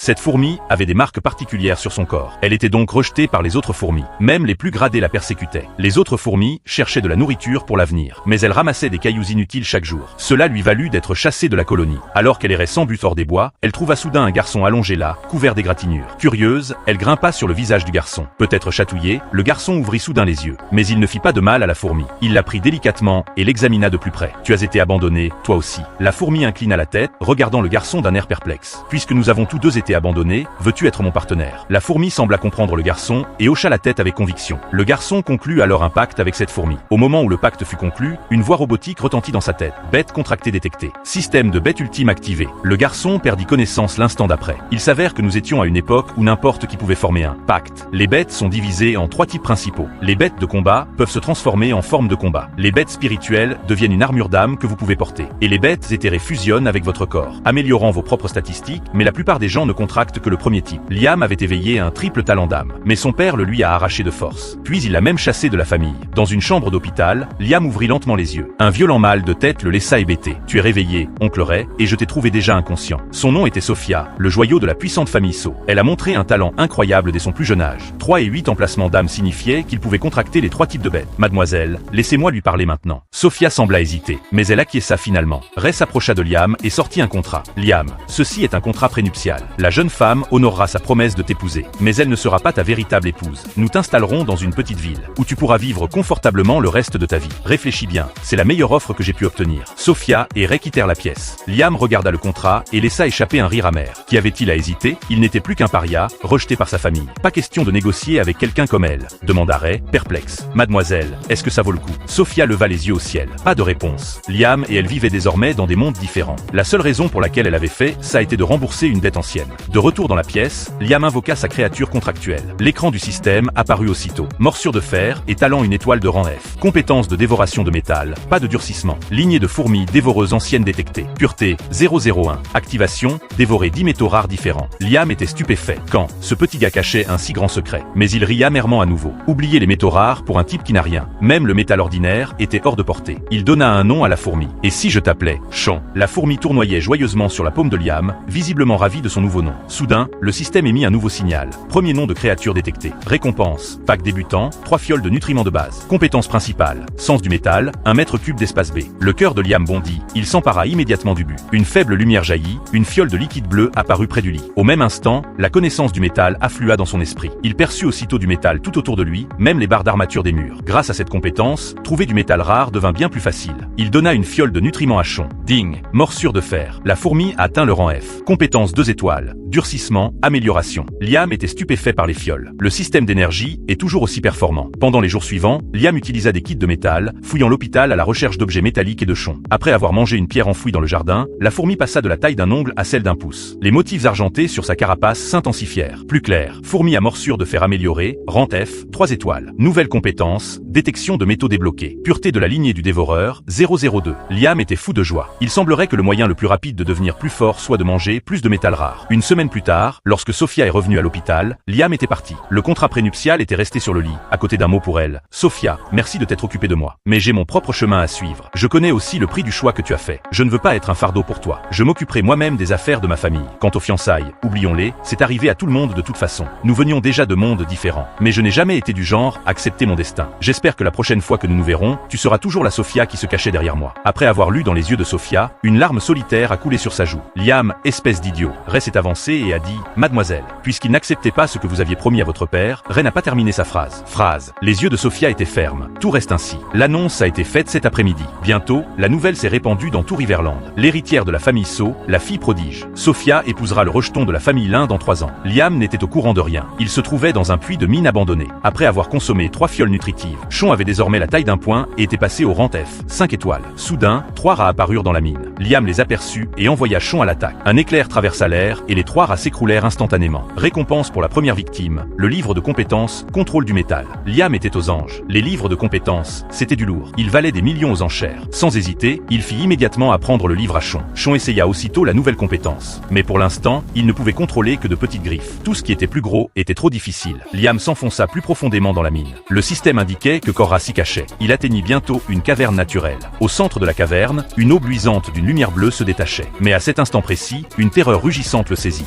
Cette fourmi avait des marques particulières sur son corps. Elle était donc rejetée par les autres fourmis. Même les plus gradées la persécutaient. Les autres fourmis cherchaient de la nourriture pour l'avenir. Mais elle ramassait des cailloux inutiles chaque jour. Cela lui valut d'être chassée de la colonie. Alors qu'elle errait sans but hors des bois, elle trouva soudain un garçon allongé là, couvert d'égratignures. Curieuse, elle grimpa sur le visage du garçon. Peut-être chatouillé, le garçon ouvrit soudain les yeux. Mais il ne fit pas de mal à la fourmi. Il la prit délicatement et l'examina de plus près. Tu as été abandonné, toi aussi. La fourmi inclina la tête, regardant le garçon d'un air perplexe. Puisque nous avons tous deux été abandonnés, veux-tu être mon partenaire? La fourmi sembla comprendre le garçon et hocha la tête avec conviction. Le garçon conclut alors un pacte avec cette fourmi. Au moment où le pacte fut conclu, une voix robotique retentit dans sa tête. Bête contractée détectée. Système de bête ultime activé. Le garçon perdit connaissance l'instant d'après. Il s'avère que nous étions à une époque où n'importe qui pouvait former un pacte. Les bêtes sont divisées en 3 types principaux. Les bêtes de combat peuvent se transformer en forme de combat. Les bêtes spirituelles deviennent une armure d'âme que vous pouvez porter. Et les bêtes éthérées fusionnent avec votre corps, améliorant vos propres statistiques, mais la plupart des gens ne contractent que le premier type. Liam avait éveillé un triple talent d'âme, mais son père le lui a arraché de force. Puis il l'a même chassé de la famille. Dans une chambre d'hôpital, Liam ouvrit lentement les yeux. Un violent mal de tête le laissa hébété. Tu es réveillé, oncle Ray, et je t'ai trouvé déjà inconscient. Son nom était Sophia, le joyau de la puissante famille So. Elle a montré un talent incroyable dès son plus jeune âge. 3 et 8 emplacements d'âme signifiaient qu'il pouvait contracter les 3 types de bêtes. Mademoiselle, laissez-moi lui parler maintenant. Sophia sembla hésiter, mais elle acquiesça finalement. Ray s'approcha de Liam et sortit un contrat. Liam, ceci est un contrat prénuptial. La jeune femme honorera sa promesse de t'épouser, mais elle ne sera pas ta véritable épouse. Nous t'installerons dans une petite ville, où tu pourras vivre confortablement le reste de ta vie. Réfléchis bien, c'est la meilleure offre que j'ai pu obtenir. Sophia et Ray quittèrent la pièce. Liam regarda le contrat et laissa échapper un rire amer. Qu'y avait-il à hésiter? Il n'était plus qu'un paria, rejeté par sa famille. Pas question de négocier avec quelqu'un comme elle, demanda Ray, perplexe. Mademoiselle, est-ce que ça vaut le coup? Sophia leva les yeux au ciel. Pas de réponse. Liam et elle vivaient désormais dans des mondes différents. La seule raison pour laquelle elle avait fait ça a été de rembourser une dette ancienne. De retour dans la pièce, Liam invoqua sa créature contractuelle. L'écran du système apparut aussitôt. Morsure de fer, étalant une étoile de rang F. Compétence de dévoration de métal, pas de durcissement. Lignée de fourmis dévoreuses anciennes détectées. Pureté, 001. Activation, dévorer 10 métaux rares différents. Liam était stupéfait. Quand ce petit gars cachait un si grand secret. Mais il rit amèrement à nouveau. Oubliez les métaux rares pour un type qui n'a rien. Même le métal ordinaire était hors de portée. Il donna un nom à la fourmi. Et si je t'appelais Champ? La fourmi tournoyait joyeusement sur la paume de Liam, visiblement ravie de son nouveau nom. Soudain, le système émit un nouveau signal. Premier nom de créature détecté. Récompense. Pack débutant, 3 fioles de nutriments de base. Compétence principale. Sens du métal, 1 mètre cube d'espace B. Le cœur de Liam bondit. Il s'empara immédiatement du but. Une faible lumière jaillit, une fiole de liquide bleu apparut près du lit. Au même instant, la connaissance du métal afflua dans son esprit. Il perçut aussitôt du métal tout autour de lui, même les barres d'armature des murs. Grâce à cette compétence, trouver du métal rare devint bien plus facile. Il donna une fiole de nutriments à Champ. Ding. Morsure de fer. La fourmi atteint le rang F. Compétence 2 étoiles. Durcissement, amélioration. Liam était stupéfait par les fioles. Le système d'énergie est toujours aussi performant. Pendant les jours suivants, Liam utilisa des kits de métal, fouillant l'hôpital à la recherche d'objets métalliques et de Champ. Après avoir mangé une pierre enfouie dans le jardin, la fourmi passa de la taille d'un ongle à celle d'un pouce. Les motifs argentés sur sa carapace s'intensifièrent. Plus clair. Fourmi à morsure de fer améliorée, rang F, 3 étoiles. Nouvelle compétence, détection de métaux débloqués. Pureté de la lignée du dévoreur, 002. Liam était fou de joie. Il semblerait que le moyen le plus rapide de devenir plus fort soit de manger plus de métal rare. Une semaine plus tard, lorsque Sophia est revenue à l'hôpital, Liam était parti. Le contrat prénuptial était resté sur le lit, à côté d'un mot pour elle. Sophia, merci de t'être occupée de moi. Mais j'ai mon propre chemin à suivre. Je connais aussi le prix du choix que tu as fait. Je ne veux pas être un fardeau pour toi. Je m'occuperai moi-même des affaires de ma famille. Quant aux fiançailles, oublions-les, c'est arrivé à tout le monde de toute façon. Nous venions déjà de mondes différents. Mais je n'ai jamais été du genre à accepter mon destin. J'espère que la prochaine fois que nous nous verrons, tu seras toujours la Sophia qui se cachait derrière moi. Après avoir lu dans les yeux de Sophia, une larme solitaire a coulé sur sa joue. Liam, espèce d'idiot. Ray s'est avancé et a dit, mademoiselle, puisqu'il n'acceptait pas ce que vous aviez promis à votre père, Ray n'a pas terminé sa phrase. Les yeux de Sophia étaient fermes. Tout reste ainsi. L'annonce a été faite cet après-midi. Bientôt, la nouvelle s'est répandue dans tout Riverland. L'héritière de la famille So, la fille prodige. Sophia épousera le rejeton de la famille Lin dans 3 ans. Liam n'était au courant de rien. Il se trouvait dans un puits de mine abandonné. Après avoir consommé 3 fioles nutritives, Champ avait désormais la taille d'un poing et était passé au rang F, 5 étoiles. Soudain, 3 rats apparurent dans la mine. Liam les aperçut et envoya Champ à l'attaque. Un éclair traversa l'air et les 3 rats s'écroulèrent instantanément. Récompense pour la première victime, le livre de compétences, contrôle du métal. Liam était aux anges. Les livres de compétences, c'était du lourd. Il valait des millions aux enchères. Sans hésiter, il fit immédiatement apprendre le livre à Champ. Champ essaya aussitôt la nouvelle compétence. Mais pour l'instant, il ne pouvait contrôler que de petites griffes. Tout ce qui était plus gros était trop difficile. Liam s'enfonça plus profondément dans la mine. Le système indiquait que Korra s'y cachait. Il atteignit bientôt une caverne naturelle. Au centre de la caverne, une eau luisante d'une lumière bleue se détachait. Mais à cet instant précis, une terreur rugissante le saisit.